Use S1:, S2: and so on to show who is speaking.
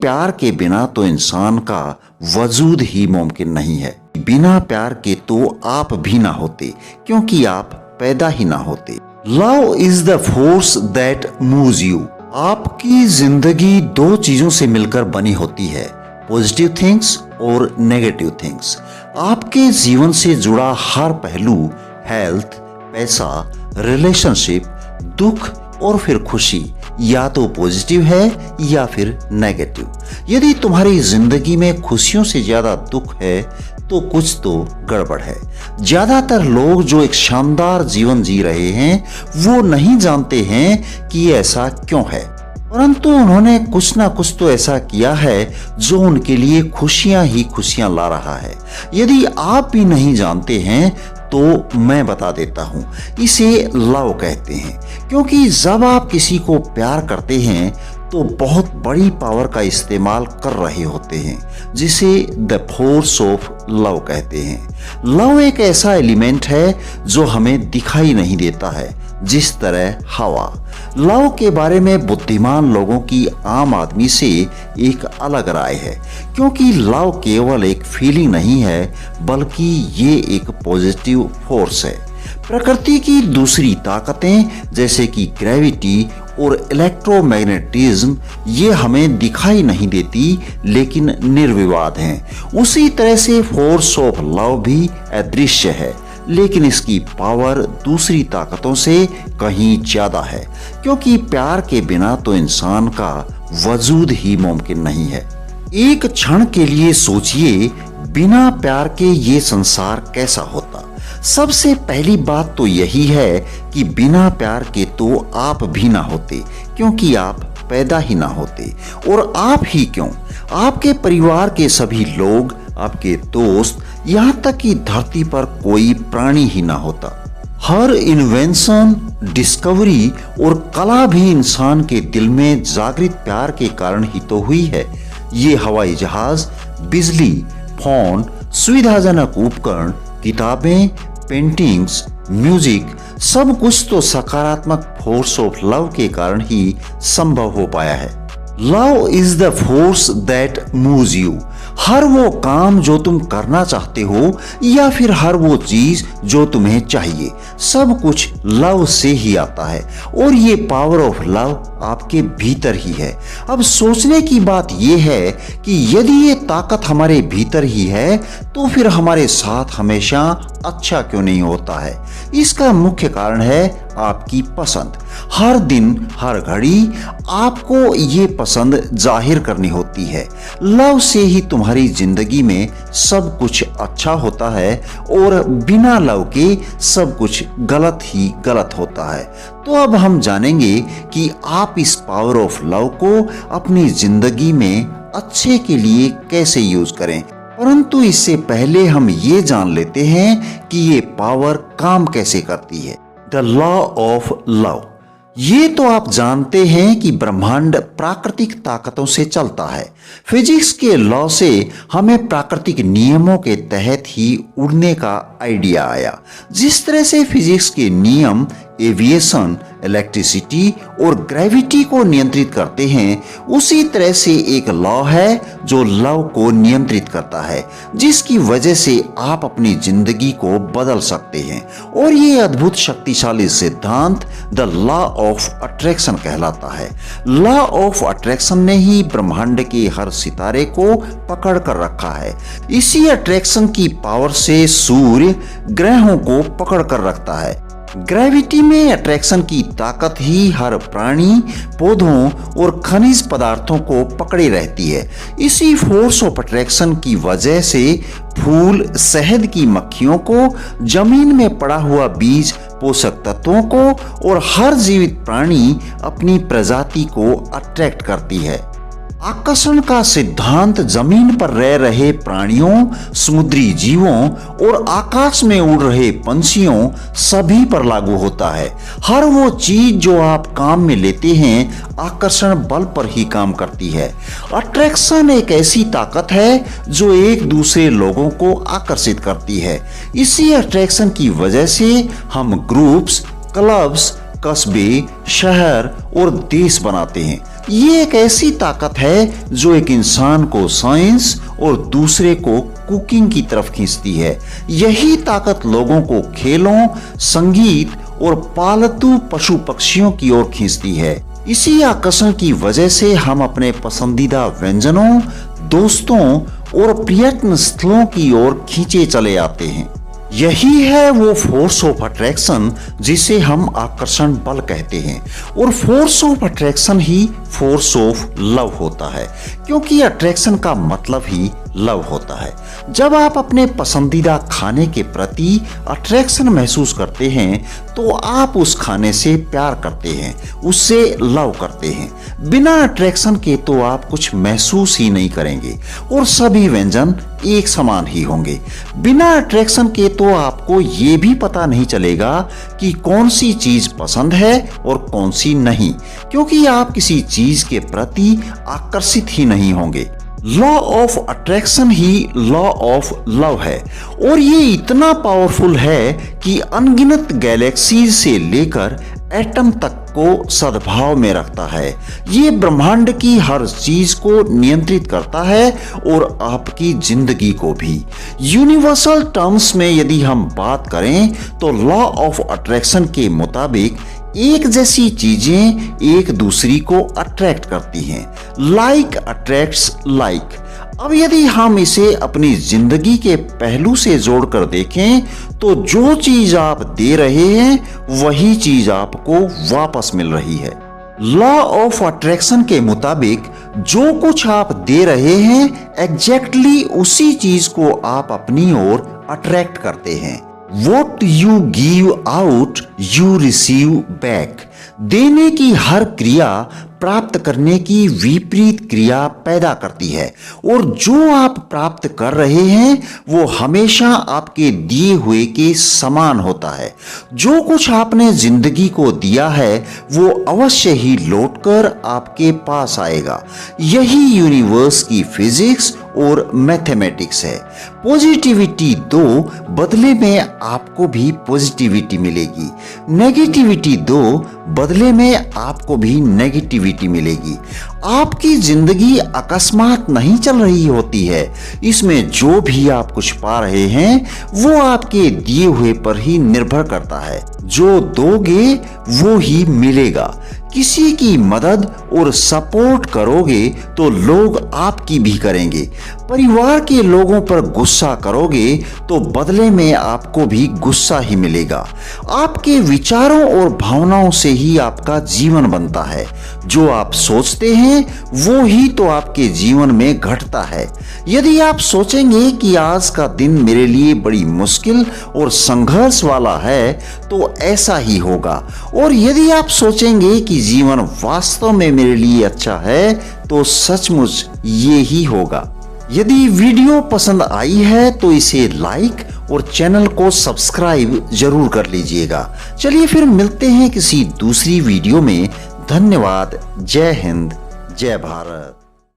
S1: प्यार के बिना तो इंसान का वजूद ही मुमकिन नहीं है। बिना प्यार के तो आप भी ना होते, क्योंकि आप पैदा ही ना होते। Love is the force that moves you. आपकी जिंदगी दो चीजों से मिलकर बनी होती है, पॉजिटिव थिंग्स और नेगेटिव थिंग्स। आपके जीवन से जुड़ा हर पहलू, हेल्थ, पैसा, रिलेशनशिप, दुख और फिर खुशी, या तो पॉजिटिव है या फिर नेगेटिव। यदि तुम्हारी जिंदगी में खुशियों से ज्यादा दुख है तो कुछ तो गड़बड़ है। ज्यादातर लोग जो एक शानदार जीवन जी रहे हैं वो नहीं जानते हैं कि ऐसा क्यों है, परंतु उन्होंने कुछ ना कुछ तो ऐसा किया है जो उनके लिए खुशियां ही खुशियां ला रहा है। यदि आप भी नहीं जानते हैं तो मैं बता देता हूं, इसे लव कहते हैं। क्योंकि जब आप किसी को प्यार करते हैं तो बहुत बड़ी पावर का इस्तेमाल कर रहे होते हैं, जिसे द फोर्स ऑफ लव कहते हैं। लव एक ऐसा एलिमेंट है जो हमें दिखाई नहीं देता है, जिस तरह हवा। लव के बारे में बुद्धिमान लोगों की आम आदमी से एक अलग राय है, क्योंकि लव केवल एक फीलिंग नहीं है, बल्कि ये एक पॉजिटिव फोर्स है। प्रकृति की दूसरी ताकतें जैसे कि ग्रेविटी और इलेक्ट्रोमैग्नेटिज्म ये हमें दिखाई नहीं देती, लेकिन निर्विवाद हैं। उसी तरह से फोर्स ऑफ लव भी अदृश्य है, लेकिन इसकी पावर दूसरी ताकतों से कहीं ज्यादा है, क्योंकि प्यार के बिना तो इंसान का वजूद ही मुमकिन नहीं है। एक क्षण के लिए सोचिए, बिना प्यार के ये संसार कैसा होता। सबसे पहली बात तो यही है कि बिना प्यार के तो आप भी ना होते, क्योंकि आप पैदा ही ना होते। और आप ही क्यों, आपके परिवार के सभी लोग, आपके दोस्त, यहाँ तक कि धरती पर कोई प्राणी ही ना होता। हर इन्वेंशन, डिस्कवरी और कला भी इंसान के दिल में जागृत प्यार के कारण ही तो हुई है। ये हवाई जहाज, बिजली, फोन, सुविधाजनक उपकरण, किताबें, पेंटिंग्स, म्यूजिक, सब कुछ तो सकारात्मक फोर्स ऑफ लव के कारण ही संभव हो पाया है। Love is the force that moves you. हर वो काम जो तुम करना चाहते हो या फिर हर वो चीज जो तुम्हें चाहिए, सब कुछ लव से ही आता है, और ये पावर ऑफ लव आपके भीतर ही है। अब सोचने की बात यह है कि यदि ये ताकत हमारे भीतर ही है तो फिर हमारे साथ हमेशा अच्छा क्यों नहीं होता है। इसका मुख्य कारण है आपकी पसंद। हर दिन, हर घड़ी आपको ये पसंद जाहिर करनी होती है। लव से ही तुम्हारी जिंदगी में सब कुछ अच्छा होता है, और बिना लव के सब कुछ गलत ही गलत होता है। तो अब हम जानेंगे कि आप इस पावर ऑफ लव को अपनी जिंदगी में अच्छे के लिए कैसे यूज करें। परंतु इससे पहले हम ये जान लेते हैं कि ये पावर काम कैसे करती है। The law of love. ये तो आप जानते हैं कि ब्रह्मांड प्राकृतिक ताकतों से चलता है। फिजिक्स के लॉ से हमें प्राकृतिक नियमों के तहत ही उड़ने का आइडिया आया। जिस तरह से फिजिक्स के नियम एविएशन, इलेक्ट्रिसिटी और ग्रेविटी को नियंत्रित करते हैं, उसी तरह से एक लॉ है जो लव को नियंत्रित करता है, जिसकी वजह से आप अपनी जिंदगी को बदल सकते हैं। और ये अद्भुत शक्तिशाली सिद्धांत द लॉ ऑफ अट्रैक्शन कहलाता है। लॉ ऑफ अट्रैक्शन ने ही ब्रह्मांड के हर सितारे को पकड़ कर रखा है। इसी अट्रैक्शन की पावर से सूर्य ग्रहों को पकड़ कर रखता है। ग्रेविटी में अट्रैक्शन की ताकत ही हर प्राणी, पौधों और खनिज पदार्थों को पकड़े रहती है। इसी फोर्स ऑफ अट्रैक्शन की वजह से फूल शहद की मक्खियों को, जमीन में पड़ा हुआ बीज पोषक तत्वों को, और हर जीवित प्राणी अपनी प्रजाति को अट्रैक्ट करती है। आकर्षण का सिद्धांत जमीन पर रह रहे प्राणियों, समुद्री जीवों और आकाश में उड़ रहे पंछियों सभी पर लागू होता है। हर वो चीज जो आप काम में लेते हैं आकर्षण बल पर ही काम करती है। अट्रैक्शन एक ऐसी ताकत है जो एक दूसरे लोगों को आकर्षित करती है। इसी अट्रैक्शन की वजह से हम ग्रुप्स, क्लब्स, कस्बे, शहर और देश बनाते हैं। ये एक ऐसी ताकत है जो एक इंसान को साइंस और दूसरे को कुकिंग की तरफ खींचती है। यही ताकत लोगों को खेलों, संगीत और पालतू पशु पक्षियों की ओर खींचती है। इसी आकर्षण की वजह से हम अपने पसंदीदा व्यंजनों, दोस्तों और पर्यटन स्थलों की ओर खींचे चले आते हैं। यही है वो फोर्स ऑफ अट्रैक्शन जिसे हम आकर्षण बल कहते हैं। और force of attraction he force of love होता है, क्योंकि अट्रैक्शन का मतलब ही लव होता है। जब आप अपने पसंदीदा खाने के प्रति अट्रैक्शन महसूस करते हैं तो आप उस खाने से प्यार करते हैं, उससे लव करते हैं। बिना अट्रैक्शन के तो आप कुछ महसूस ही नहीं करेंगे और सभी व्यंजन एक समान ही होंगे। बिना अट्रैक्शन के तो आपको ये भी पता नहीं चलेगा कि कौन सी चीज पसंद है और कौन सी नहीं, क्योंकि आप किसी चीज के प्रति आकर्षित ही नहीं होंगे। Law of attraction he law of love है और ये इतना पावरफुल है कि अनगिनत गैलेक्सीज से लेकर एटम तक को सद्भाव में रखता है। ये ब्रह्मांड की हर चीज को नियंत्रित करता है और आपकी जिंदगी को भी। यूनिवर्सल टर्म्स में यदि हम बात करें तो लॉ ऑफ अट्रैक्शन के मुताबिक एक जैसी चीजें एक दूसरी को अट्रैक्ट करती हैं। Like attracts like. अब यदि हम इसे अपनी जिंदगी के पहलू से जोड़कर देखें तो जो चीज आप दे रहे हैं वही चीज आपको वापस मिल रही है। लॉ ऑफ अट्रैक्शन के मुताबिक जो कुछ आप दे रहे हैं एग्जैक्टली उसी चीज को आप अपनी ओर अट्रैक्ट करते हैं। What you give out, you receive back। देने की हर क्रिया प्राप्त करने की विपरीत क्रिया पैदा करती है और जो आप प्राप्त कर रहे हैं वो हमेशा आपके दिए हुए के समान होता है। जो कुछ आपने जिंदगी को दिया है वो अवश्य ही लौटकर आपके पास आएगा। यही यूनिवर्स की फिजिक्स और मैथमेटिक्स है। पॉजिटिविटी दो, बदले में आपको भी पॉजिटिविटी मिलेगी। नेगेटिविटी दो, बदले में आपको भी नेगेटिविटी मिलेगी। आपकी जिंदगी अकस्मात नहीं चल रही होती है। इसमें जो भी आप कुछ पा रहे हैं वो आपके दिए हुए पर ही निर्भर करता है। जो दोगे वो ही मिलेगा। किसी की मदद और सपोर्ट करोगे तो लोग आपकी भी करेंगे। परिवार के लोगों पर गुस्सा करोगे तो बदले में आपको भी गुस्सा ही मिलेगा। आपके विचारों और भावनाओं से ही आपका जीवन बनता है। जो आप सोचते हैं वो ही तो आपके जीवन में घटता है। यदि आप सोचेंगे कि आज का दिन मेरे लिए बड़ी मुश्किल और संघर्ष वाला है तो ऐसा ही होगा, और यदि आप सोचेंगे कि जीवन वास्तव में मेरे लिए अच्छा है तो सचमुच ये ही होगा। यदि वीडियो पसंद आई है तो इसे लाइक और चैनल को सब्सक्राइब जरूर कर लीजिएगा। चलिए फिर मिलते हैं किसी दूसरी वीडियो में। धन्यवाद। जय हिंद, जय भारत।